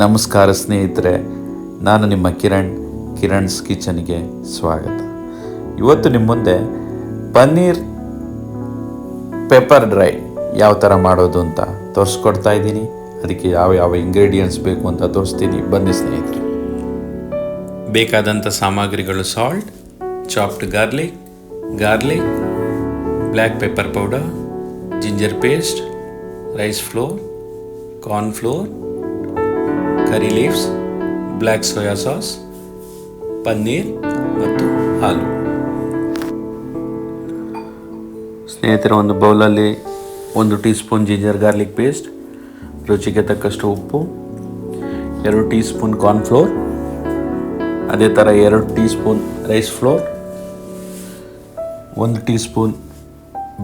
ನಮಸ್ಕಾರ ಸ್ನೇಹಿತರೆ, ನಾನು ನಿಮ್ಮ ಕಿರಣ್ಸ್ ಕಿಚನ್ಗೆ ಸ್ವಾಗತ. ಇವತ್ತು ನಿಮ್ಮ ಮುಂದೆ ಪನ್ನೀರ್ ಪೆಪ್ಪರ್ ಡ್ರೈ ಯಾವ ಥರ ಮಾಡೋದು ಅಂತ ತೋರಿಸ್ಕೊಡ್ತಾ ಇದ್ದೀನಿ. ಅದಕ್ಕೆ ಯಾವ ಇಂಗ್ರೀಡಿಯೆಂಟ್ಸ್ ಬೇಕು ಅಂತ ತೋರಿಸ್ತೀನಿ, ಬನ್ನಿ ಸ್ನೇಹಿತರೆ. ಬೇಕಾದಂಥ ಸಾಮಗ್ರಿಗಳು: salt, chopped garlic, black pepper powder, ginger paste, rice flour, corn flour, curry leaves, black soya sauce, paneer ಮತ್ತು ಹಾಲು. ಸ್ನೇಹಿತರೆ, ಒಂದು ಬೌಲಲ್ಲಿ 1 teaspoon ginger garlic paste, ರುಚಿಗೆ ತಕ್ಕಷ್ಟು ಉಪ್ಪು, 2 ಟೀ ಸ್ಪೂನ್ ಕಾರ್ನ್ ಫ್ಲೋರ್, ಅದೇ ಥರ 2 teaspoon rice flour, 1 teaspoon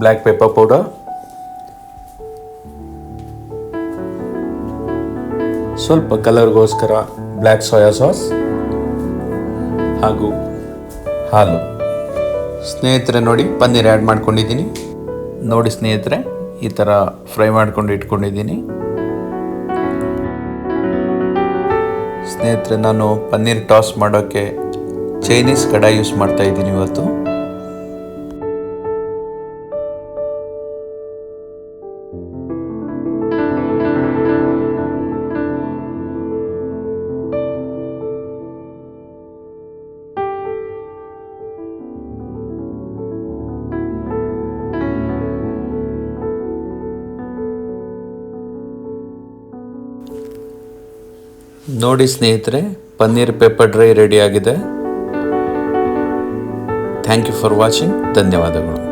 black pepper powder, ಸ್ವಲ್ಪ ಕಲರ್ಗೋಸ್ಕರ ಬ್ಲ್ಯಾಕ್ ಸೋಯಾ ಸಾಸ್ ಹಾಗೂ ಹಾಲು. ಸ್ನೇಹಿತರೆ ನೋಡಿ, ಪನ್ನೀರ್ ಆ್ಯಡ್ ಮಾಡ್ಕೊಂಡಿದ್ದೀನಿ. ನೋಡಿ ಸ್ನೇಹಿತರೆ, ಈ ಥರ ಫ್ರೈ ಮಾಡ್ಕೊಂಡು ಇಟ್ಕೊಂಡಿದ್ದೀನಿ. ಸ್ನೇಹಿತರೆ, ನಾನು ಪನ್ನೀರ್ ಟಾಸ್ ಮಾಡೋಕ್ಕೆ ಚೈನೀಸ್ ಕಡಾಯಿ ಯೂಸ್ ಮಾಡ್ತಾ ಇದ್ದೀನಿ ಇವತ್ತು. ನೋಡಿ ಸ್ನೇಹಿತರೆ, ಪನ್ನೀರ್ ಪೆಪ್ಪರ್ ಡ್ರೈ ರೆಡಿ ಆಗಿದೆ. Thank you for watching. ಧನ್ಯವಾದಗಳು.